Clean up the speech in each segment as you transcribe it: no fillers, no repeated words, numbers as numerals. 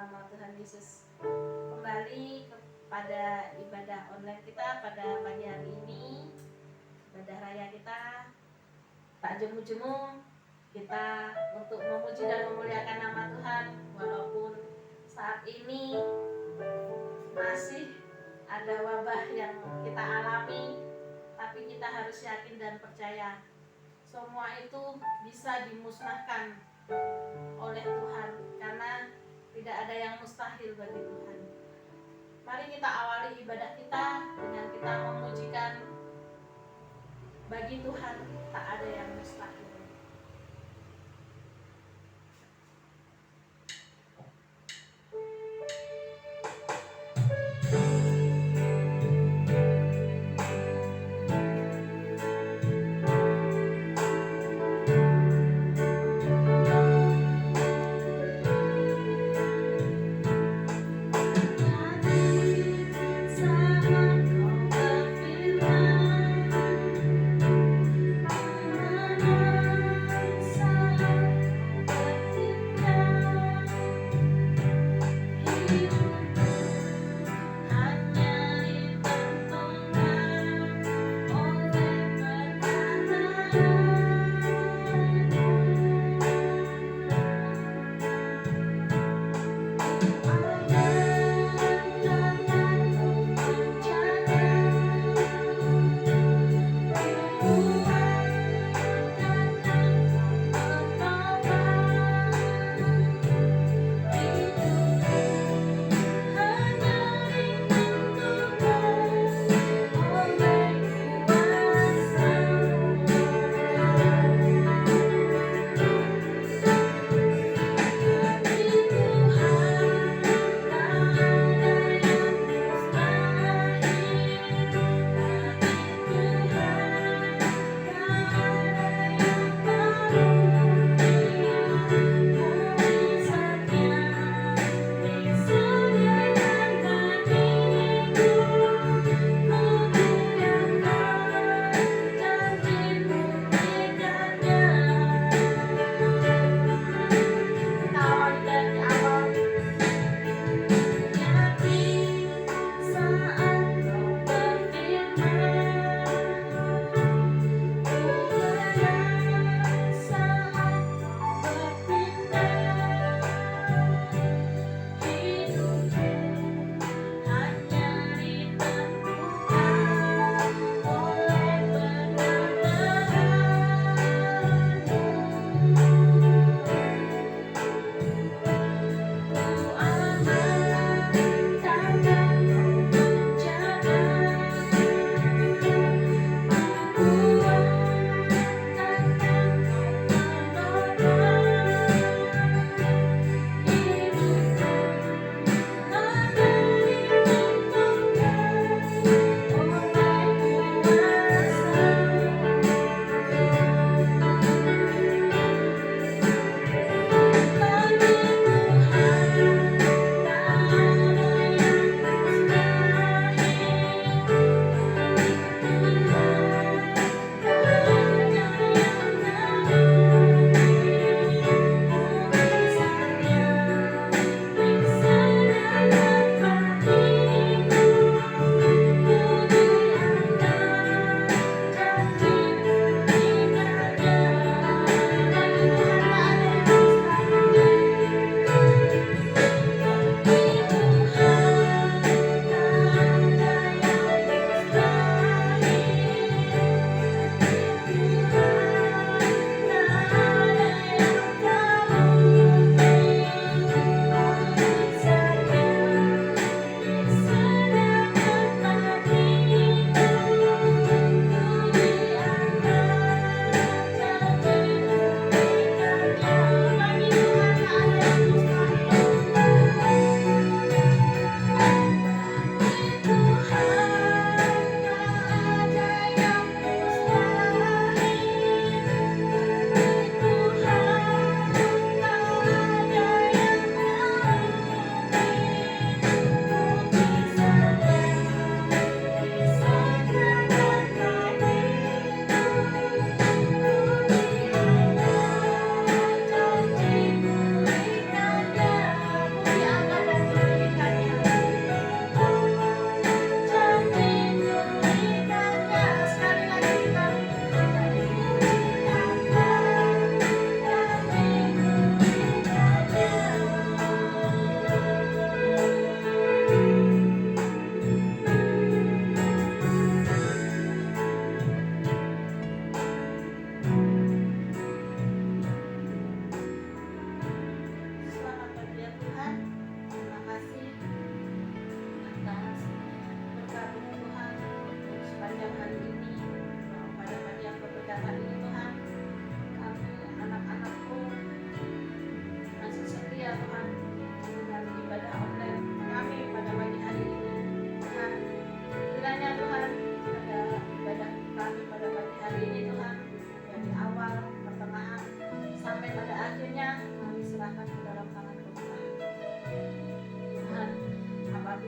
nama Tuhan Yesus. Kembali kepada ibadah online kita pada pagi hari ini, ibadah raya kita, tak jemu-jemu kita untuk memuji dan memuliakan nama Tuhan. Walaupun saat ini masih ada wabah yang kita alami, tapi kita harus yakin dan percaya semua itu bisa dimusnahkan oleh Tuhan, karena tidak ada yang mustahil bagi Tuhan. Mari kita awali ibadah kita dengan kita memujikan, bagi Tuhan tak ada yang mustahil. Sama kau berfirman,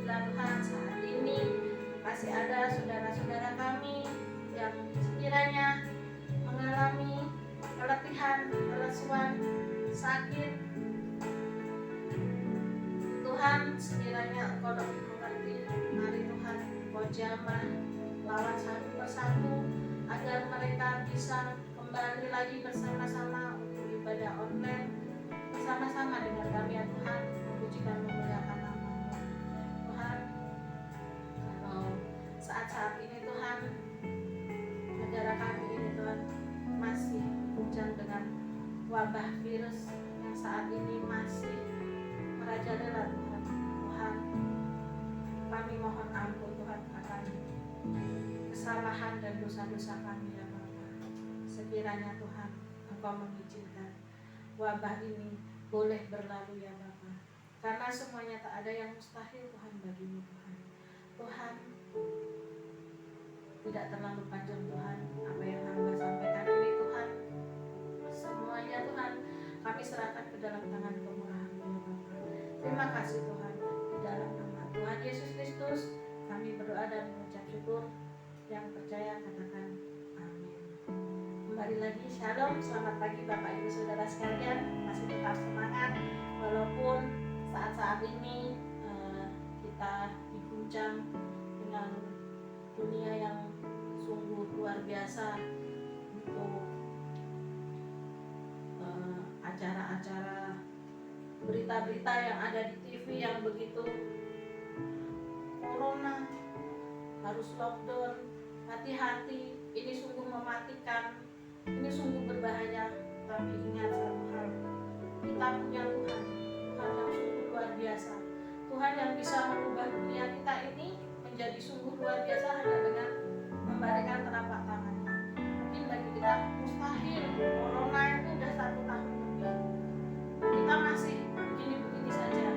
Apabila Tuhan saat ini masih ada saudara-saudara kami yang sekiranya mengalami keletihan, kelesuan, sakit, Tuhan sekiranya Engkau dapat mengerti. Mari Tuhan Engkau jamah lawan satu persatu agar mereka bisa kembali lagi bersama-sama untuk ibadah online bersama-sama dengan kami ya Tuhan, memuji dan memuliakan nama-Mu. Tuhan, kalau saat-saat ini Tuhan, negara kami ini Tuhan masih diguncang dengan wabah virus yang saat ini masih merajalela Tuhan. Tuhan, kami mohon ampun Tuhan akan kesalahan dan dosa-dosa kami ya Bapa. Sekiranya Tuhan Engkau mengizinkan wabah ini boleh berlalu ya Bapa. Karena semuanya tak ada yang mustahil Tuhan bagimu Tuhan. Tuhan, tidak terlalu panjang Tuhan apa yang hamba sampaikan ini Tuhan. Semuanya Tuhan kami serahkan ke dalam tangan kemurahan-Mu ya Bapa. Terima kasih Tuhan, di dalam nama Tuhan Yesus Kristus kami berdoa dan mengucap syukur. Yang percaya katakan amin. Kembali lagi shalom, selamat pagi Bapak Ibu Saudara sekalian. Masih tetap semangat walaupun saat-saat ini kita diguncang dengan dunia yang sungguh luar biasa untuk acara-acara berita-berita yang ada di TV yang begitu corona, harus lockdown, hati-hati, ini sungguh mematikan, ini sungguh berbahaya. Tapi ingat satu hal, kita punya Tuhan, Tuhan yang sungguh luar biasa, Tuhan yang bisa mengubah dunia kita ini menjadi sungguh luar biasa hanya dengan membalikan telapak tangannya. Mungkin bagi kita mustahil, corona itu udah 1 tahun lebih, kita masih begini-begini saja.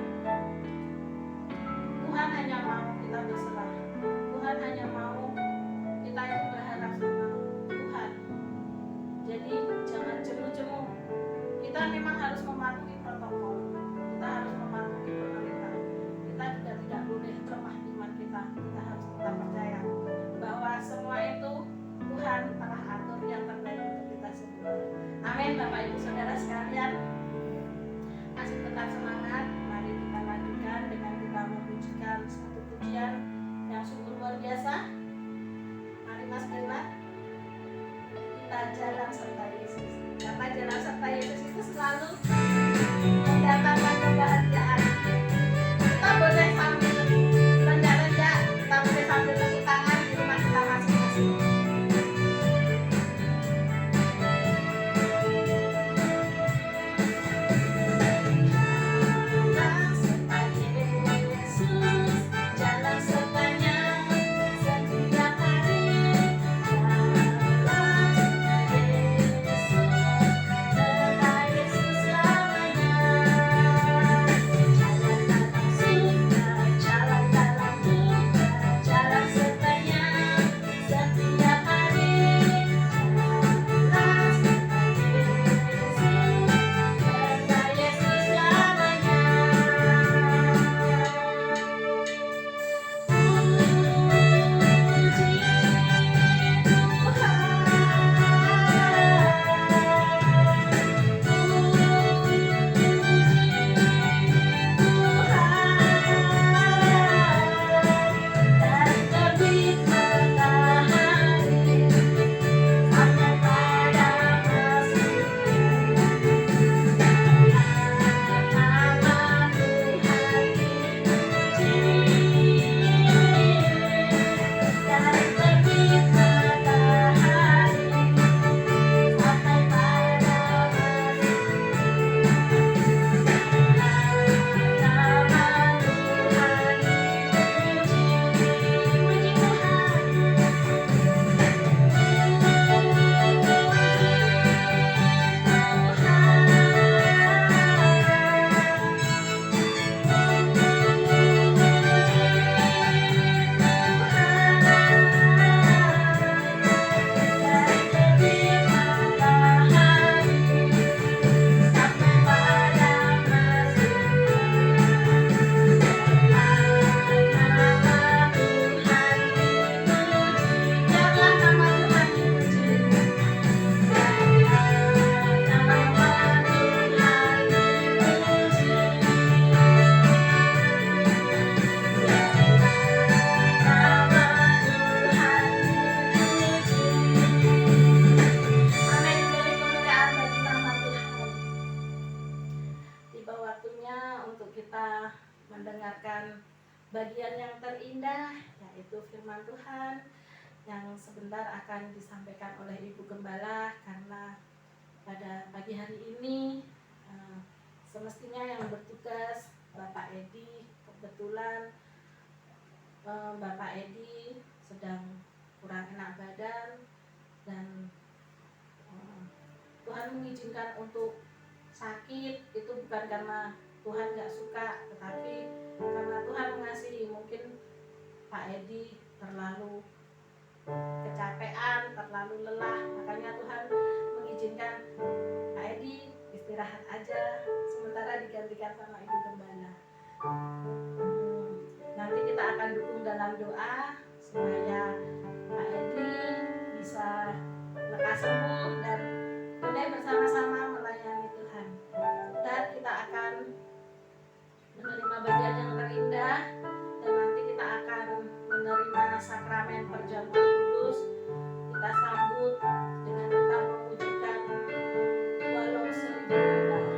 Tuhan hanya mau kita berserah, Tuhan hanya mau kita itu berharap sama Tuhan. Jadi jangan jemu-jemu. Kita memang harus mematuhi protokol, kita harus mematuhi pemerintah. Kita juga tidak boleh lemah iman kita. Kita harus tetap percaya mendengarkan bagian yang terindah, yaitu firman Tuhan yang sebentar akan disampaikan oleh Ibu Gembala. Karena pada pagi hari ini semestinya yang bertugas Bapak Edi, kebetulan Bapak Edi sedang kurang enak badan, dan Tuhan mengizinkan untuk sakit. Itu bukan karena Tuhan gak suka, tetapi karena Tuhan mengasihi. Mungkin Pak Edi terlalu kecapean, terlalu lelah, makanya Tuhan mengizinkan Pak Edi istirahat aja sementara digantikan sama Ibu Gembala. Nanti kita akan dukung dalam doa supaya Pak Edi bisa lekas sembuh dan boleh bersama-sama melayani Tuhan. Dan kita akan menerima bagian yang terindah, dan nanti kita akan menerima sakramen perjamuan kudus. Kita sambut dengan kita memujikan walau seribu bulan.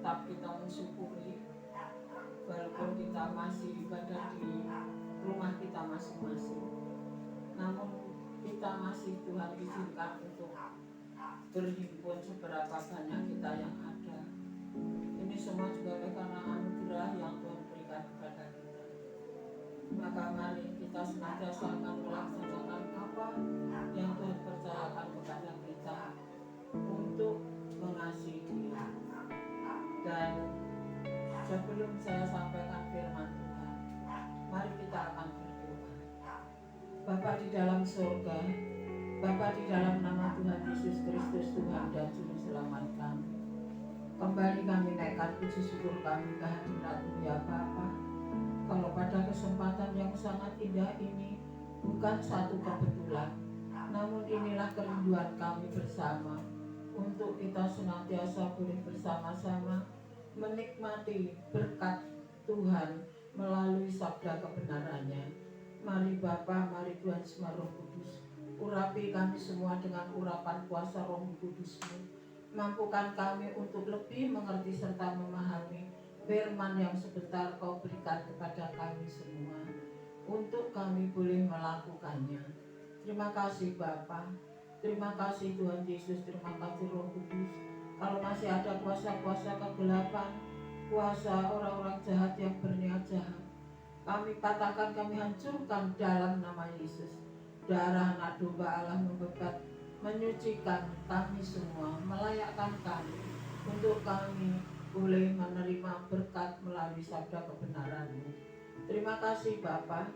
tetap kita mensyukuri walaupun kita masih ibadah di rumah kita masing-masing, namun kita masih Tuhan izinkan untuk berhimpun seberapa banyak kita yang ada. Ini semua juga karena anugerah yang Tuhan berikan kepada kita. Maka mari kita senantiasa akan melaksanakan apa yang Tuhan percayakan kepada kita untuk mengasihi Dia. Dan sebelum saya sampaikan firman Tuhan, mari kita akan berdoa. Bapa di dalam surga, Bapa di dalam nama Tuhan Yesus Kristus, Tuhan dan Juru Selamat kami, kembali kami naikkan puji syukur kami ke hadirat-Mu ya Bapa. Kalau pada kesempatan yang sangat indah ini bukan satu kebetulan, namun inilah kerinduan kami bersama untuk kita senantiasa boleh bersama-sama menikmati berkat Tuhan melalui sabda kebenarannya. Mari Bapa, mari Tuhan semua Roh Kudus, urapi kami semua dengan urapan kuasa Roh Kudus-Mu. Mampukan kami untuk lebih mengerti serta memahami firman yang sebentar Kau berikan kepada kami semua, untuk kami boleh melakukannya. Terima kasih Bapa, terima kasih Tuhan Yesus, terima kasih Roh Kudus. Kalau masih ada kuasa-kuasa kegelapan, kuasa orang-orang jahat yang berniat jahat, kami katakan, kami hancurkan dalam nama Yesus. Darah anak domba Allah membebat, menyucikan kami semua, melayakkan kami untuk kami boleh menerima berkat melalui sabda kebenaran-Mu. Terima kasih Bapa,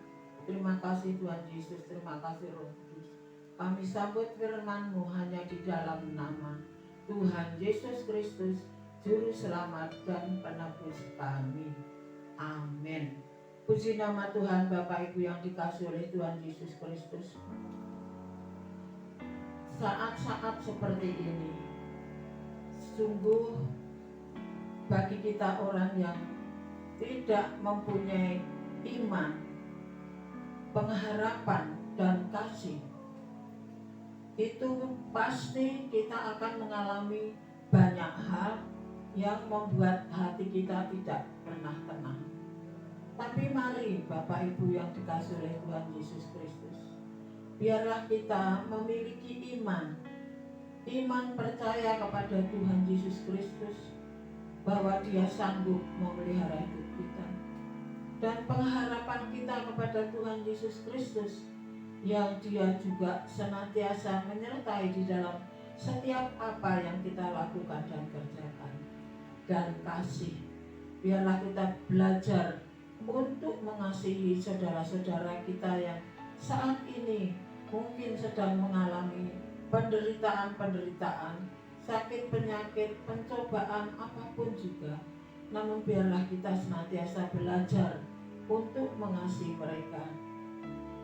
terima kasih Tuhan Yesus, terima kasih Roh Kudus. Kami sambut firman-Mu hanya di dalam nama Tuhan Yesus Kristus, Juru Selamat dan Penebus kami. Amin. Puji nama Tuhan. Bapak Ibu yang dikasihi oleh Tuhan Yesus Kristus, saat-saat seperti ini sungguh bagi kita orang yang tidak mempunyai iman, pengharapan dan kasih, itu pasti kita akan mengalami banyak hal yang membuat hati kita tidak pernah tenang. Tapi mari Bapak Ibu yang dikasihi oleh Tuhan Yesus Kristus, biarlah kita memiliki iman percaya kepada Tuhan Yesus Kristus, bahwa Dia sanggup memelihara hidup kita, dan pengharapan kita kepada Tuhan Yesus Kristus yang Dia juga senantiasa menyertai di dalam setiap apa yang kita lakukan dan kerjakan. Dan kasih, biarlah kita belajar untuk mengasihi saudara-saudara kita yang saat ini mungkin sedang mengalami penderitaan, sakit, penyakit, pencobaan, apapun juga. Namun biarlah kita senantiasa belajar untuk mengasihi mereka.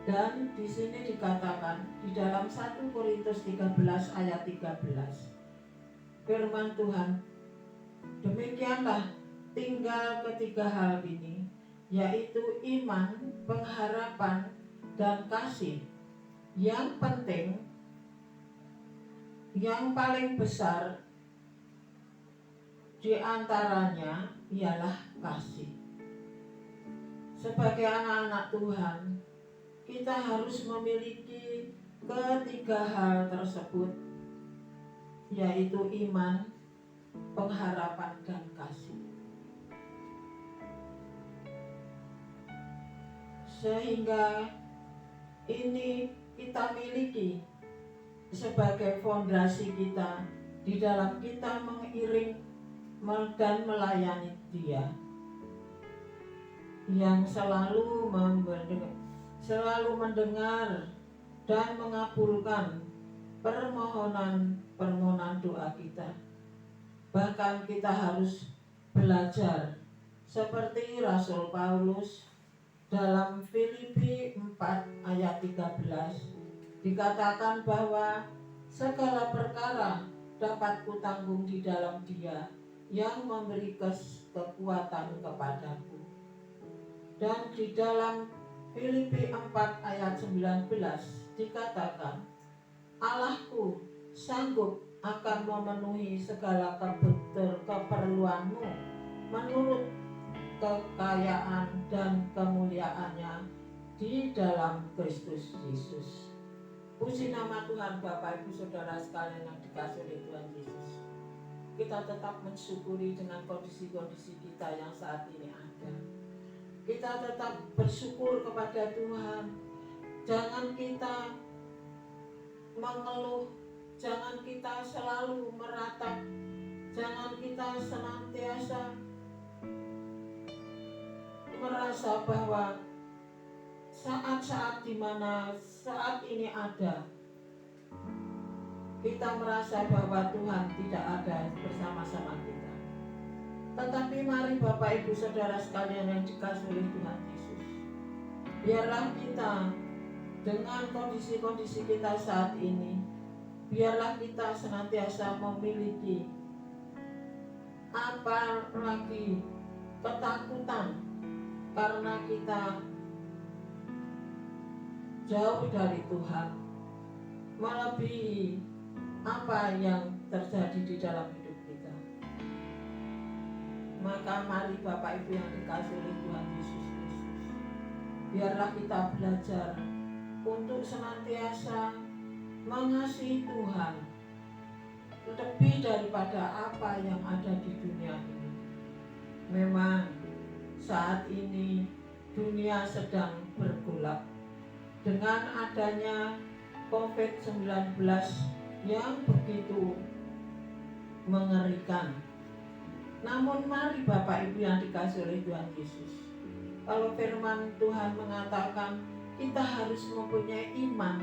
Dan di sini dikatakan di dalam 1 Korintus 13 ayat 13, firman Tuhan, demikianlah tinggal ketiga hal ini, yaitu iman, pengharapan, dan kasih. Yang penting, yang paling besar di antaranya ialah kasih. Sebagai anak-anak Tuhan, kita harus memiliki ketiga hal tersebut, yaitu iman, pengharapan, dan kasih. Sehingga ini kita miliki sebagai fondasi kita di dalam kita mengiring dan melayani Dia yang selalu mendengar dan mengabulkan permohonan doa kita. Bahkan kita harus belajar seperti Rasul Paulus dalam Filipi 4 ayat 13 dikatakan bahwa segala perkara dapat kutanggung di dalam Dia yang memberi kekuatan kepadaku. Dan di dalam Filipi 4 ayat 19 dikatakan, Allahku sanggup akan memenuhi segala keperluanmu menurut kekayaan dan kemuliaannya di dalam Kristus Yesus. Puji nama Tuhan. Bapak Ibu Saudara sekalian yang dikasihi oleh Tuhan Yesus, kita tetap mensyukuri dengan kondisi-kondisi kita yang saat ini ada. Kita tetap bersyukur kepada Tuhan. Jangan kita mengeluh, jangan kita selalu meratap, jangan kita senantiasa merasa bahwa saat-saat di mana saat ini ada, kita merasa bahwa Tuhan tidak ada bersama-sama kita. Tetapi mari Bapak Ibu Saudara sekalian yang dikasihi oleh Tuhan Yesus, biarlah kita dengan kondisi-kondisi kita saat ini, biarlah kita senantiasa memiliki apalagi ketakutan, karena kita jauh dari Tuhan, melebihi apa yang terjadi di dalam hidup kita. Maka mari Bapak Ibu yang dikasihi oleh Tuhan Yesus Kristus, biarlah kita belajar untuk senantiasa mengasihi Tuhan lebih daripada apa yang ada di dunia ini. Memang saat ini dunia sedang bergolak dengan adanya COVID-19 yang begitu mengerikan. Namun mari Bapak Ibu yang dikasihi oleh Tuhan Yesus, kalau firman Tuhan mengatakan kita harus mempunyai iman,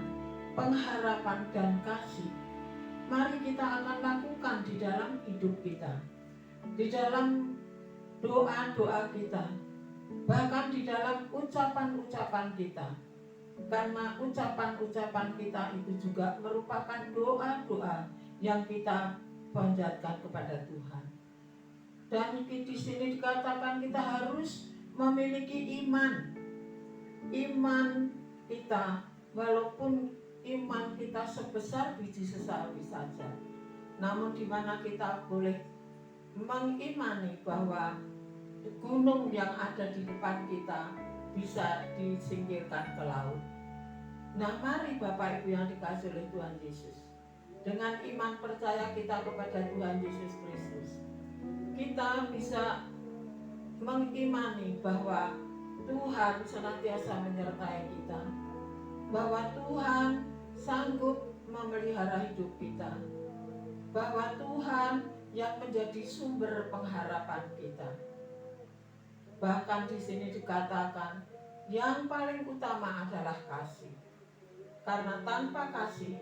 pengharapan dan kasih, mari kita akan lakukan di dalam hidup kita, di dalam doa-doa kita, bahkan di dalam ucapan-ucapan kita. Karena ucapan-ucapan kita itu juga merupakan doa-doa yang kita panjatkan kepada Tuhan. Dan di sini dikatakan kita harus memiliki iman. Iman kita, walaupun iman kita sebesar biji sesawi saja, namun di mana kita boleh mengimani bahwa gunung yang ada di depan kita bisa disingkirkan ke laut. Nah, mari Bapak Ibu yang dikasihi oleh Tuhan Yesus, dengan iman percaya kita kepada Tuhan Yesus Kristus, kita bisa mengimani bahwa Tuhan senantiasa menyertai kita, bahwa Tuhan sanggup memelihara hidup kita, bahwa Tuhan yang menjadi sumber pengharapan kita. Bahkan di sini dikatakan yang paling utama adalah kasih. Karena tanpa kasih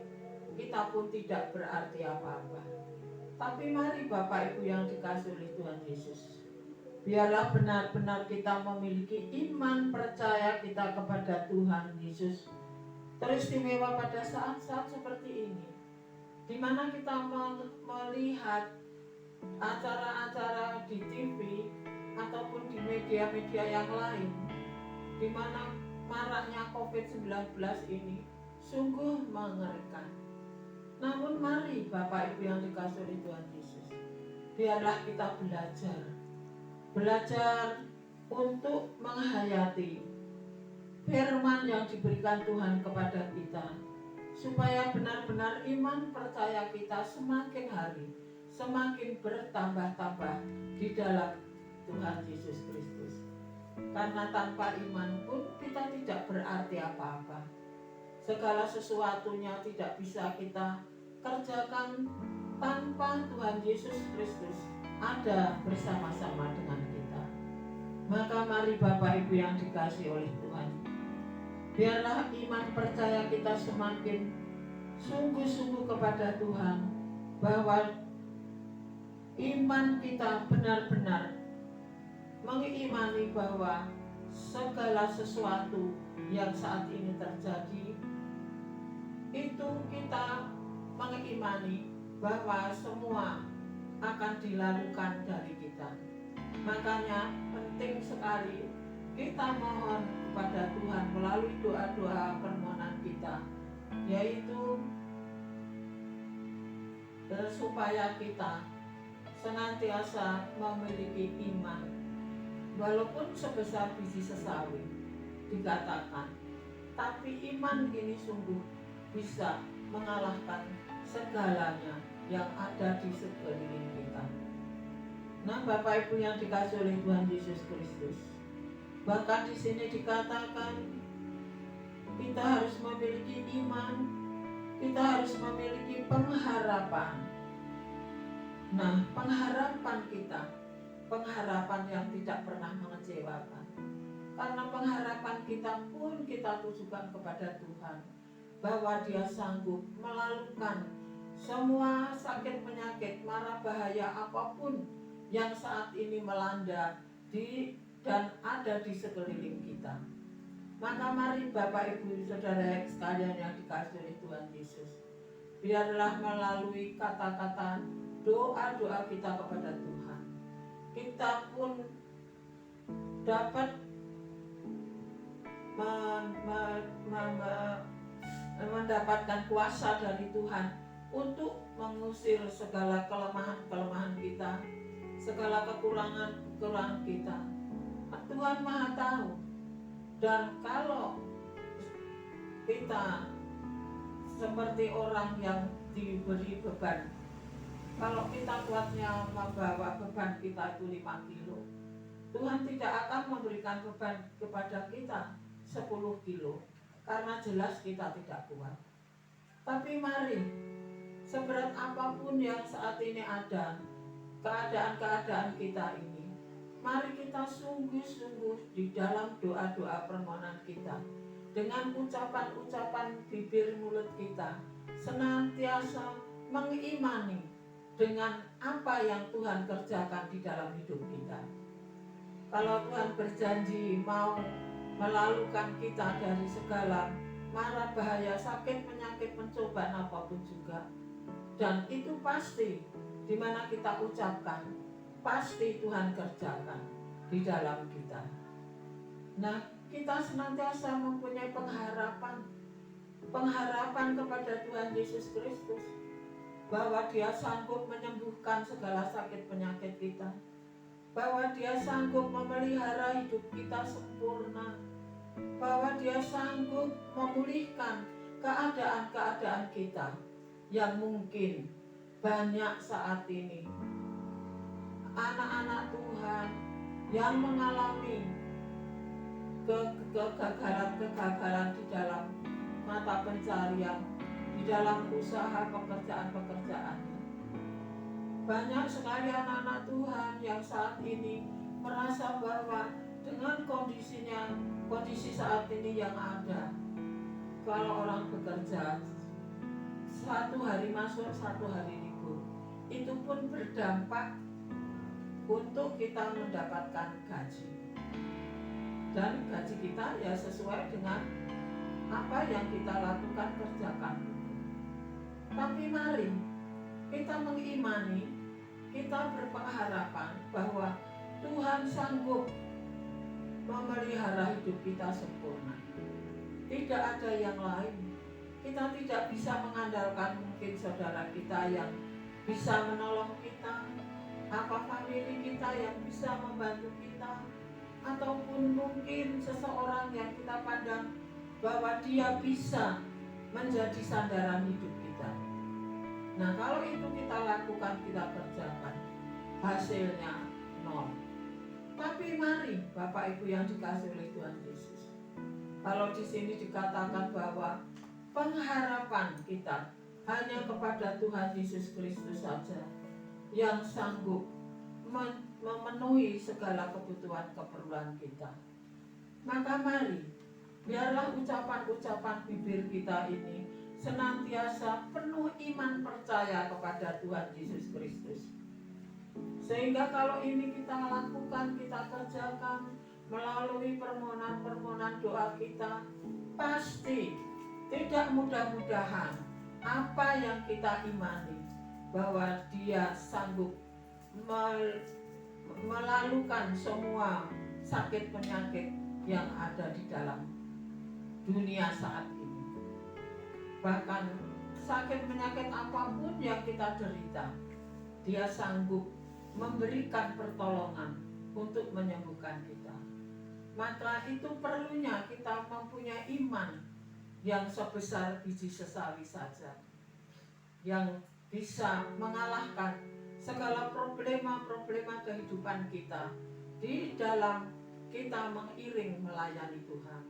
kita pun tidak berarti apa-apa. Tapi mari Bapak Ibu yang dikasihi oleh Tuhan Yesus, biarlah benar-benar kita memiliki iman percaya kita kepada Tuhan Yesus teristimewa pada saat-saat seperti ini, di mana kita melihat acara-acara di TV ataupun di media-media yang lain, di mana maraknya COVID-19 ini sungguh mengerikan. Namun mari Bapak Ibu yang dikasihi oleh Tuhan Yesus, biarlah kita belajar untuk menghayati firman yang diberikan Tuhan kepada kita, supaya benar-benar iman percaya kita semakin hari semakin bertambah-tambah di dalam Tuhan Yesus Kristus. Karena tanpa iman pun kita tidak berarti apa-apa. Segala sesuatunya tidak bisa kita kerjakan tanpa Tuhan Yesus Kristus ada bersama-sama dengan kita. Maka mari Bapak Ibu yang dikasihi oleh Tuhan, biarlah iman percaya kita semakin sungguh-sungguh kepada Tuhan, bahwa iman kita benar-benar mengimani bahwa segala sesuatu yang saat ini terjadi itu kita mengimani bahwa semua akan dilakukan dari kita. Makanya penting sekali kita mohon kepada Tuhan melalui doa-doa permohonan kita, yaitu supaya kita senantiasa memiliki iman. Walaupun sebesar biji sesawi dikatakan, tapi iman ini sungguh bisa mengalahkan segalanya yang ada di sekeliling kita. Nah, Bapak Ibu yang dikasihi oleh Tuhan Yesus Kristus, bahkan di sini dikatakan kita harus memiliki iman, kita harus memiliki pengharapan. Nah, pengharapan kita, pengharapan yang tidak pernah mengecewakan. Karena pengharapan kita pun kita tujukan kepada Tuhan, bahwa Dia sanggup melalukan semua sakit penyakit, mara bahaya apapun yang saat ini melanda dan ada di sekeliling kita. Maka mari Bapak Ibu Saudara sekalian yang dikasihi oleh Tuhan Yesus, biarlah melalui kata-kata doa-doa kita kepada Tuhan, kita pun dapat mendapatkan kuasa dari Tuhan untuk mengusir segala kelemahan-kelemahan kita, segala kekurangan-kekurangan kita. Tuhan Maha tahu. Dan kalau kita seperti orang yang diberi beban, kalau kita kuatnya membawa beban kita itu 5 kilo, Tuhan tidak akan memberikan beban kepada kita 10 kilo, karena jelas kita tidak kuat. Tapi mari, seberat apapun yang saat ini ada, keadaan-keadaan kita ini, mari kita sungguh-sungguh di dalam doa-doa permohonan kita, dengan ucapan-ucapan bibir mulut kita, senantiasa mengimani dengan apa yang Tuhan kerjakan di dalam hidup kita. Kalau Tuhan berjanji mau melalukan kita dari segala mara bahaya, sakit, penyakit, pencobaan apapun juga, dan itu pasti di mana kita ucapkan, pasti Tuhan kerjakan di dalam kita. Nah, kita senantiasa mempunyai pengharapan kepada Tuhan Yesus Kristus, bahwa Dia sanggup menyembuhkan segala sakit penyakit kita, bahwa Dia sanggup memelihara hidup kita sempurna, bahwa Dia sanggup memulihkan keadaan-keadaan kita yang mungkin banyak saat ini anak-anak Tuhan yang mengalami kegagalan di dalam mata pencarian, di dalam usaha pekerjaan-pekerjaannya. Banyak sekali anak-anak Tuhan yang saat ini merasa bahwa dengan kondisi saat ini yang ada, kalau orang bekerja 1 hari masuk, 1 hari libur, itu pun berdampak untuk kita mendapatkan gaji. Dan gaji kita ya sesuai dengan apa yang kita lakukan, kerjakan. Tapi mari kita mengimani, kita berpengharapan bahwa Tuhan sanggup memelihara hidup kita sempurna. Tidak ada yang lain. Kita tidak bisa mengandalkan mungkin saudara kita yang bisa menolong kita, apa famili kita yang bisa membantu kita, ataupun mungkin seseorang yang kita pandang bahwa dia bisa menjadi sandaran hidup kita. Nah, kalau itu kita lakukan, kita kerjakan, hasilnya nol. Tapi mari Bapak Ibu yang dikasihi oleh Tuhan Yesus, kalau di sini dikatakan bahwa pengharapan kita hanya kepada Tuhan Yesus Kristus saja yang sanggup memenuhi segala kebutuhan-keperluan kita. Maka mari, biarlah ucapan-ucapan bibir kita ini senantiasa penuh iman percaya kepada Tuhan Yesus Kristus. Sehingga kalau ini kita lakukan, kita kerjakan melalui permohonan-permohonan doa kita, pasti tidak mudah-mudahan apa yang kita imani bahwa Dia sanggup melalukan semua sakit penyakit yang ada di dalam dunia saat ini. Bahkan sakit penyakit apapun yang kita derita, Dia sanggup memberikan pertolongan untuk menyembuhkan kita. Maka itu perlunya kita mempunyai iman yang sebesar biji sesawi saja, yang bisa mengalahkan segala problema-problema kehidupan kita di dalam kita mengiring melayani Tuhan.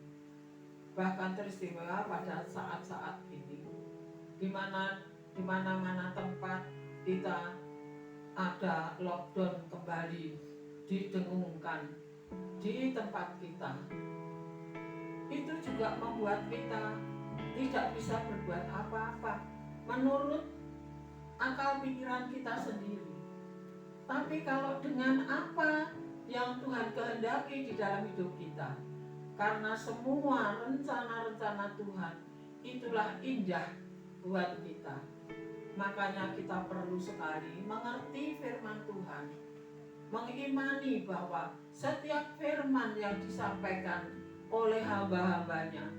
Bahkan teristimewa pada saat-saat ini, di mana-mana tempat kita ada lockdown kembali didengungkan di tempat kita, itu juga membuat kita tidak bisa berbuat apa-apa menurut akal pikiran kita sendiri. Tapi kalau dengan apa yang Tuhan kehendaki di dalam hidup kita, karena semua rencana-rencana Tuhan itulah indah buat kita, makanya kita perlu sekali mengerti firman Tuhan, mengimani bahwa setiap firman yang disampaikan oleh hamba-hambanya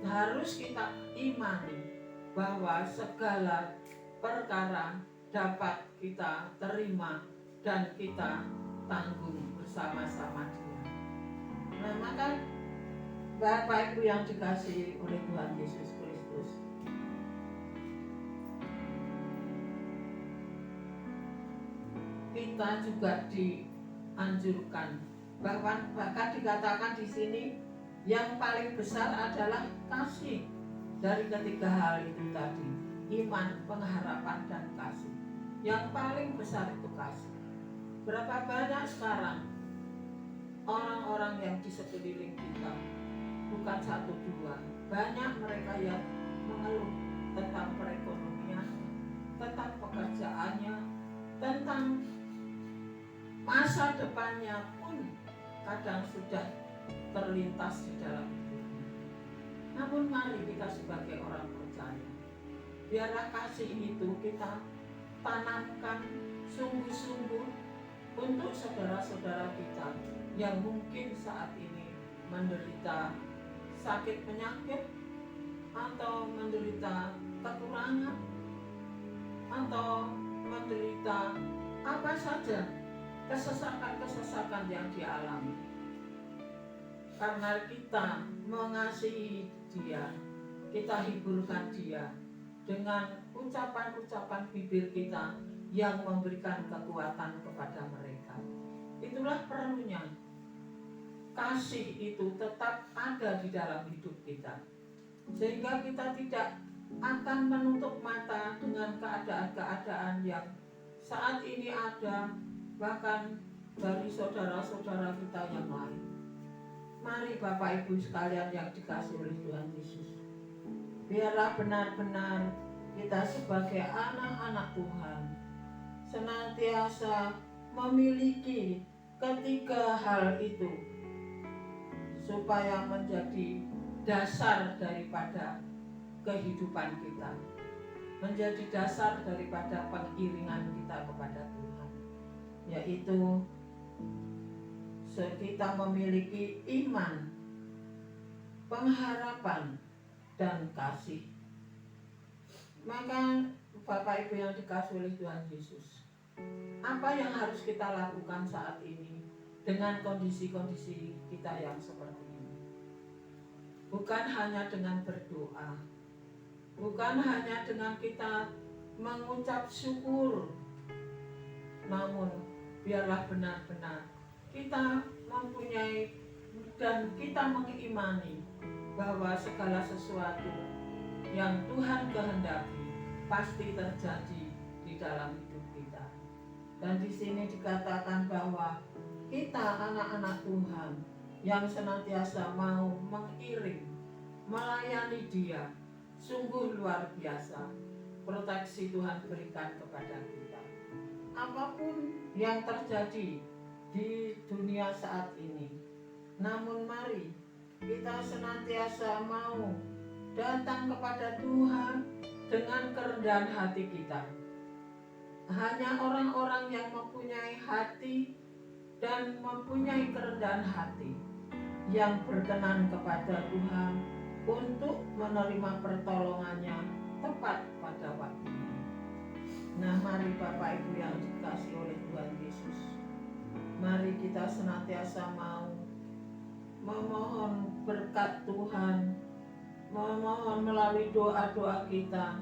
harus kita imani bahwa segala perkara dapat kita terima dan kita tanggung bersama-sama Dia. Nah, maka Bapak Ibu yang dikasihi oleh Tuhan Yesus Kristus, kita juga dianjurkan, bahkan dikatakan di sini yang paling besar adalah kasih. Dari ketiga hal itu tadi, iman, pengharapan, dan kasih. Yang paling besar itu kasih. Berapa banyak sekarang orang-orang yang di sekeliling kita, bukan satu dua, banyak mereka yang mengeluh tentang perekonomian, tentang pekerjaannya, tentang masa depannya pun kadang sudah terlintas di dalam hidupnya. Namun mari kita sebagai orang percaya, biarlah kasih itu kita tanamkan sungguh-sungguh untuk saudara-saudara kita yang mungkin saat ini menderita sakit penyakit, atau menderita kekurangan, atau menderita apa saja kesesakan-kesesakan yang dialami. Karena kita mengasihi Dia, kita hiburkan Dia dengan ucapan-ucapan bibir kita yang memberikan kekuatan kepada mereka. Itulah perlunya kasih itu tetap ada di dalam hidup kita, sehingga kita tidak akan menutup mata dengan keadaan-keadaan yang saat ini ada, bahkan dari saudara-saudara kita yang lain. Mari Bapak Ibu sekalian yang dikasihi oleh Tuhan Yesus, biarlah benar-benar kita sebagai anak-anak Tuhan senantiasa memiliki ketiga hal itu, supaya menjadi dasar daripada kehidupan kita, menjadi dasar daripada pengiringan kita kepada Tuhan, yaitu kita memiliki iman, pengharapan, dan kasih. Maka Bapak Ibu yang dikasihi oleh Tuhan Yesus, apa yang harus kita lakukan saat ini dengan kondisi-kondisi kita yang seperti ini? Bukan hanya dengan berdoa, bukan hanya dengan kita mengucap syukur, namun biarlah benar-benar kita mempunyai dan kita mengimani bahwa segala sesuatu yang Tuhan kehendaki pasti terjadi di dalam hidup kita. Dan di sini dikatakan bahwa kita anak-anak Tuhan yang senantiasa mau mengiring, melayani Dia, sungguh luar biasa proteksi Tuhan berikan kepada kita. Apapun yang terjadi di dunia saat ini, namun mari kita senantiasa mau datang kepada Tuhan dengan kerendahan hati kita. Hanya orang-orang yang mempunyai hati dan mempunyai kerendahan hati yang berkenan kepada Tuhan untuk menerima pertolongannya tepat pada waktunya. Nah, mari Bapak Ibu yang dikasihi oleh Tuhan Yesus, mari kita senantiasa mau memohon berkat Tuhan, memohon melalui doa-doa kita.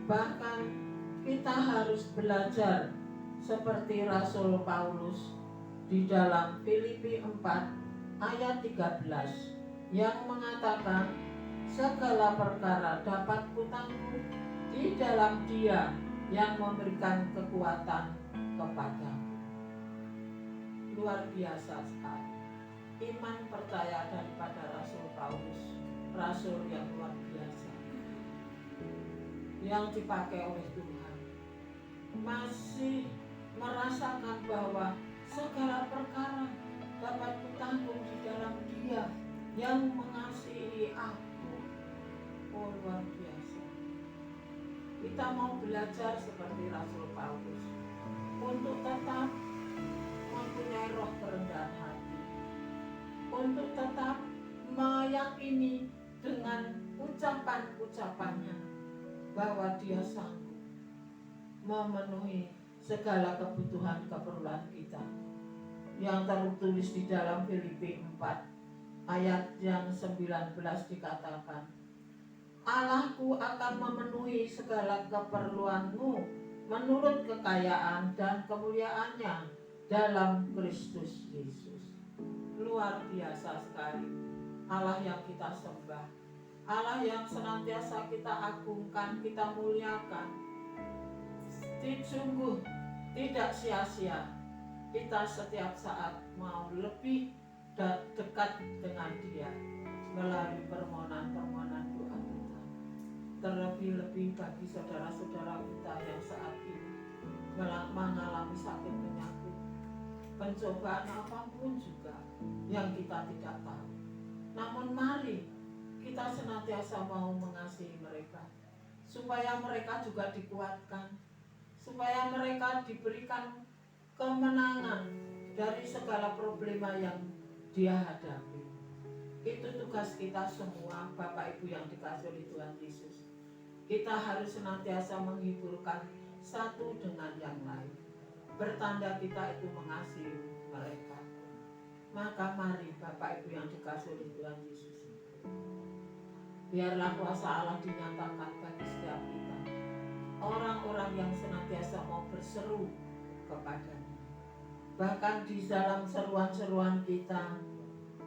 Bahkan kita harus belajar seperti Rasul Paulus di dalam Filipi 4 ayat 13 yang mengatakan, segala perkara dapat kutanggung di dalam Dia yang memberikan kekuatan kepadaku. Luar biasa sekali iman percaya daripada Rasul Paulus, rasul yang luar biasa yang dipakai oleh Tuhan, masih merasakan bahwa segala perkara dapat kutanggung di dalam Dia yang mengasihi aku. Oh, luar biasa. Kita mau belajar seperti Rasul Paulus untuk tetap mempunyai roh kerendahan hati, untuk tetap meyakini dengan ucapan-ucapannya bahwa Dia sanggup memenuhi segala kebutuhan keperluan kita, yang tertulis di dalam Filipi 4 ayat yang 19 dikatakan, Allahku akan memenuhi segala keperluanmu menurut kekayaan dan kemuliaannya dalam Kristus Yesus. Luar biasa sekali Allah yang kita sembah, Allah yang senantiasa kita agungkan, kita muliakan. Sungguh tidak sia-sia kita setiap saat mau lebih dekat dengan Dia melalui permohonan-permohonan doa kita. Terlebih-lebih bagi saudara-saudara kita yang saat ini mengalami sakit penyakit, pencobaan apapun juga yang kita tidak tahu. Namun mari kita senantiasa mau mengasihi mereka, supaya mereka juga dikuatkan, supaya mereka diberikan kemenangan dari segala problema yang dia hadapi. Itu tugas kita semua, Bapak Ibu yang dikasihi oleh Tuhan Yesus. Kita harus senantiasa menghiburkan satu dengan yang lain, bertanda kita itu mengasihi mereka. Maka mari Bapak Ibu yang dikasihi oleh Tuhan Yesus, biarlah kuasa Allah dinyatakan bagi setiap kita, orang-orang yang senantiasa mau berseru kepadanya. Bahkan di dalam seruan-seruan kita,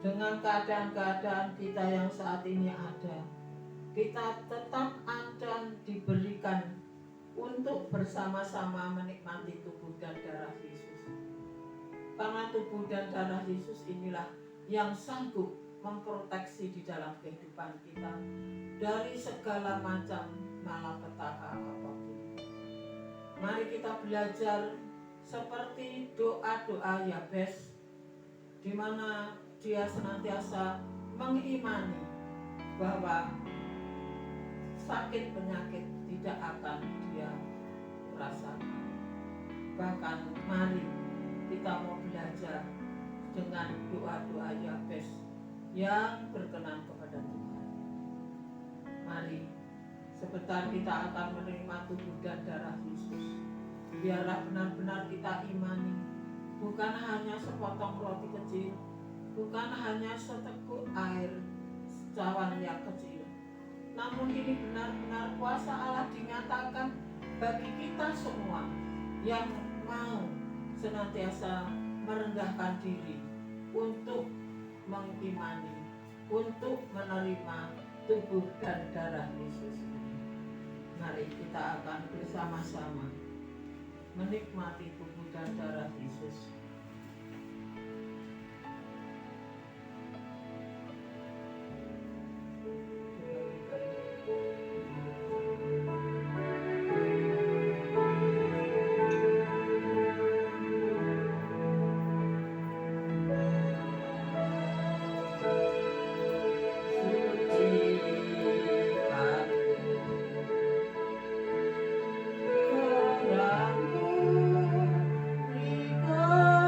dengan keadaan-keadaan kita yang saat ini ada, kita tetap akan diberikan untuk bersama-sama menikmati tubuh dan darah Yesus. Karena tubuh dan darah Yesus inilah yang sanggup memproteksi di dalam kehidupan kita dari segala macam malapetaka apapun. Mari kita belajar seperti doa-doa Yabes, di mana dia senantiasa mengimani bahwa sakit penyakit tidak akan dia rasakan. Bahkan mari kita mau belajar dengan doa-doa Yabes yang berkenan kepada Tuhan. Mari sebentar kita akan menerima tubuh dan darah Yesus. Biarlah benar-benar kita imani, bukan hanya sepotong roti kecil, bukan hanya seteguk air cawan yang kecil, namun ini benar-benar kuasa Allah dinyatakan bagi kita semua yang mau senantiasa merendahkan diri untuk mengimani, untuk menerima tubuh dan darah Yesus. Mari kita akan bersama-sama menikmati tubuh dan darah Yesus. Oh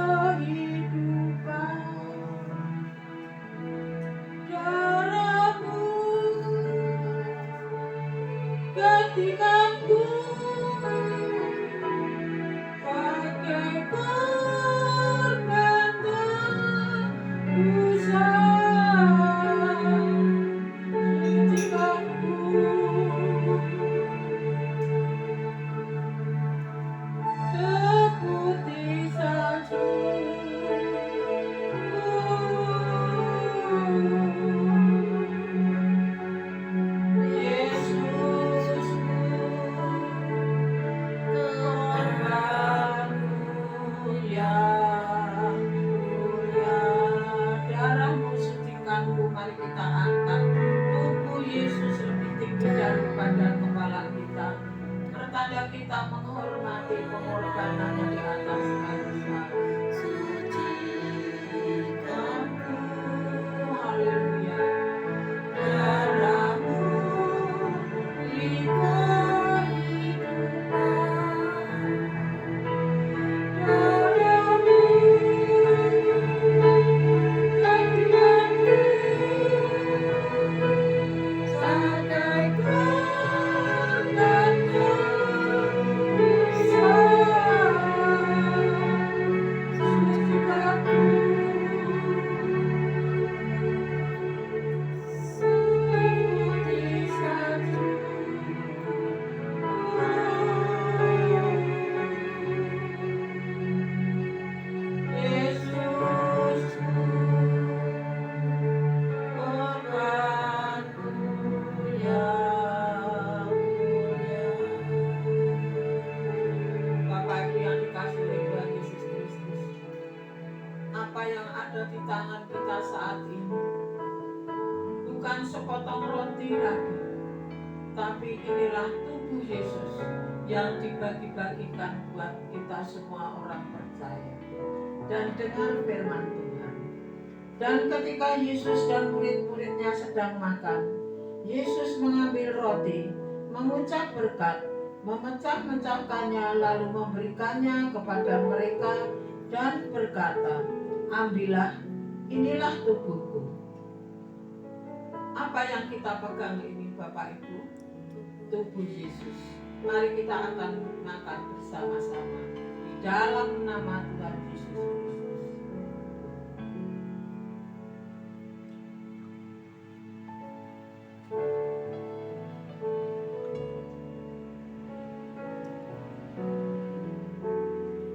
Sucikanku pakai korban tebusan. Sucikanku seputih salju. Yesus, korbanmu yang mulia, darahmu sucikanku. Mari kita angkat tubuh Yesus lebih tinggi daripada kepala kita, pertanda kita menghormati pengorbanannya di atas kayu salib. Sucikanku, haleluya. Darahmu limpah kehidupan, darahmu kadianku, sakai korban tebusan. Sucikanku seputih salju. Yesus, korbanku yang mulia. Bapak Ibu yang dikasihi oleh Tuhan Yesus Kristus, apa yang ada di tangan kita saat ini bukan sepotong roti lagi, tapi inilah tubuh Yesus yang dibagi-bagikan buat kita semua orang percaya. Dan dengar firman Tuhan. Dan ketika Yesus dan murid-muridnya sedang makan, Yesus mengambil roti, mengucap berkat, memecah-mecahkannya, lalu memberikannya kepada mereka dan berkata, "Ambillah, inilah tubuhku." Apa yang kita pegang ini, Bapak Ibu? Tubuh Yesus. Mari kita akan makan bersama-sama di dalam nama Tuhan Yesus Kristus.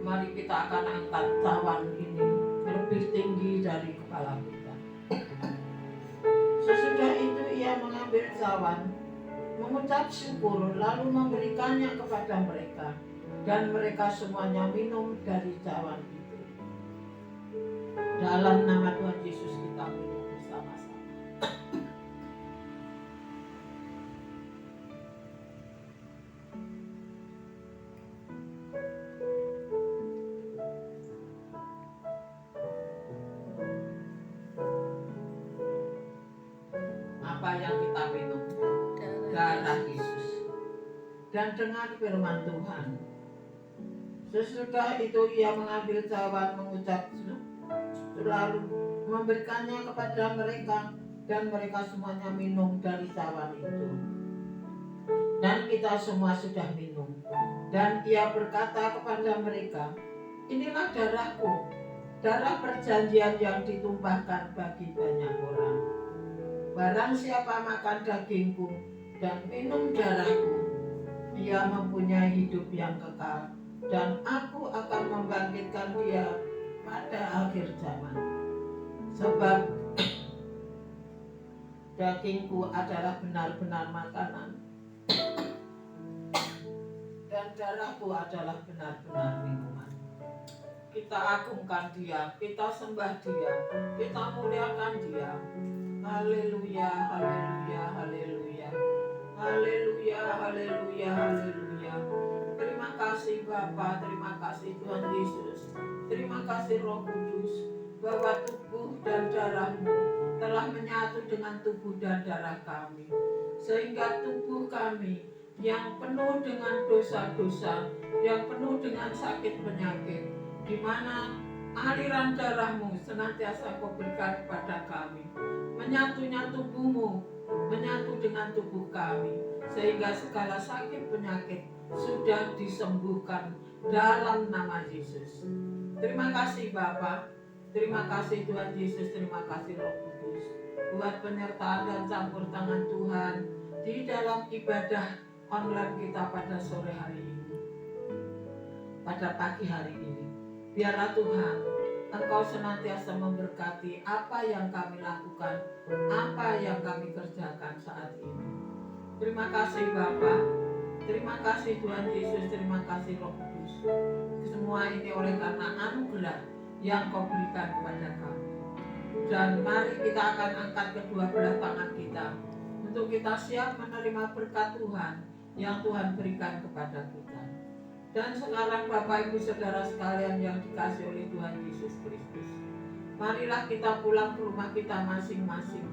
Mari kita akan angkat cawan ini lebih tinggi dari kepala kita. Sesudah itu ia mengambil cawan, mengucap syukur, lalu memberikannya kepada mereka, dan mereka semuanya minum dari cawan itu. Dalam nama Tuhan Yesus kita minum bersama-sama. Apa yang kita minum? Darah Yesus. Dan dengar firman Tuhan. Sesudah itu ia mengambil cawan, mengucap lalu memberikannya kepada mereka, dan mereka semuanya minum dari cawan itu. Dan kita semua sudah minum. Dan ia berkata kepada mereka, "Inilah darahku, darah perjanjian yang ditumpahkan bagi banyak orang. Barang siapa makan dagingku dan minum darahku, ia mempunyai hidup yang kekal, dan aku akan membangkitkan dia pada akhir zaman. Sebab dagingku adalah benar-benar makanan, dan darahku adalah benar-benar minuman." Kita agungkan dia, kita sembah dia, kita muliakan dia. Haleluya, haleluya, haleluya. Haleluya, haleluya, haleluya. Terima kasih Bapa, terima kasih Tuhan Yesus, terima kasih Roh Kudus, bahwa tubuh dan darah-Mu telah menyatu dengan tubuh dan darah kami, sehingga tubuh kami yang penuh dengan dosa-dosa, yang penuh dengan sakit penyakit, di mana aliran darah-Mu senantiasa Kau berikan kepada kami, menyatunya tubuh-Mu menyatu dengan tubuh kami, sehingga segala sakit penyakit sudah disembuhkan dalam nama Yesus. Terima kasih Bapa, terima kasih Tuhan Yesus, terima kasih Roh Kudus buat penyertaan dan campur tangan Tuhan di dalam ibadah online kita pada sore hari ini, pada pagi hari ini. Biarlah Tuhan Engkau senantiasa memberkati apa yang kami lakukan, apa yang kami kerjakan saat ini. Terima kasih Bapa, terima kasih Tuhan Yesus, terima kasih Roh Kudus. Semua ini oleh karena anugerah yang Kau berikan kepada kami. Dan mari kita akan angkat kedua belah tangan kita untuk kita siap menerima berkat Tuhan yang Tuhan berikan kepada kita. Dan sekarang Bapak Ibu Saudara sekalian yang dikasihi oleh Tuhan Yesus Kristus, marilah kita pulang ke rumah kita masing-masing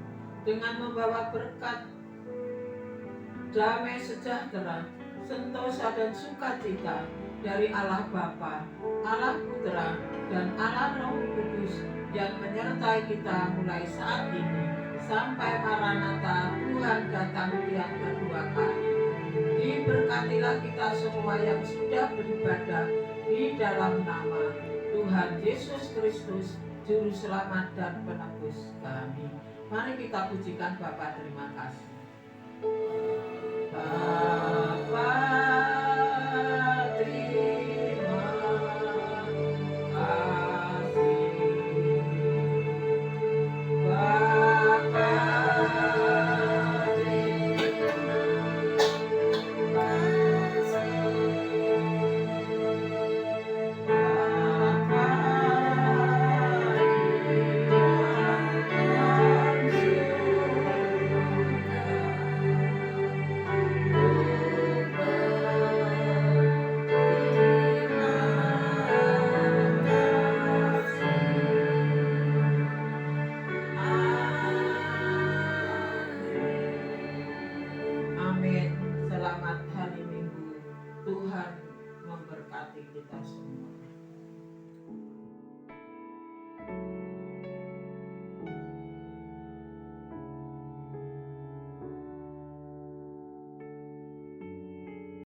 dengan membawa berkat, damai sejahtera, sentosa dan sukacita dari Allah Bapa, Allah Putra, dan Allah Roh Kudus yang menyertai kita mulai saat ini sampai Maranatha Tuhan datang yang kedua kali. Diberkatilah kita semua yang sudah beribadah di dalam nama Tuhan Yesus Kristus, Juru Selamat dan Penebus kami. Mari kita pujikan Bapa, terima kasih. Bapa, terima kasih. Bapa, amin. Selamat hari Minggu. Tuhan memberkati kita semua.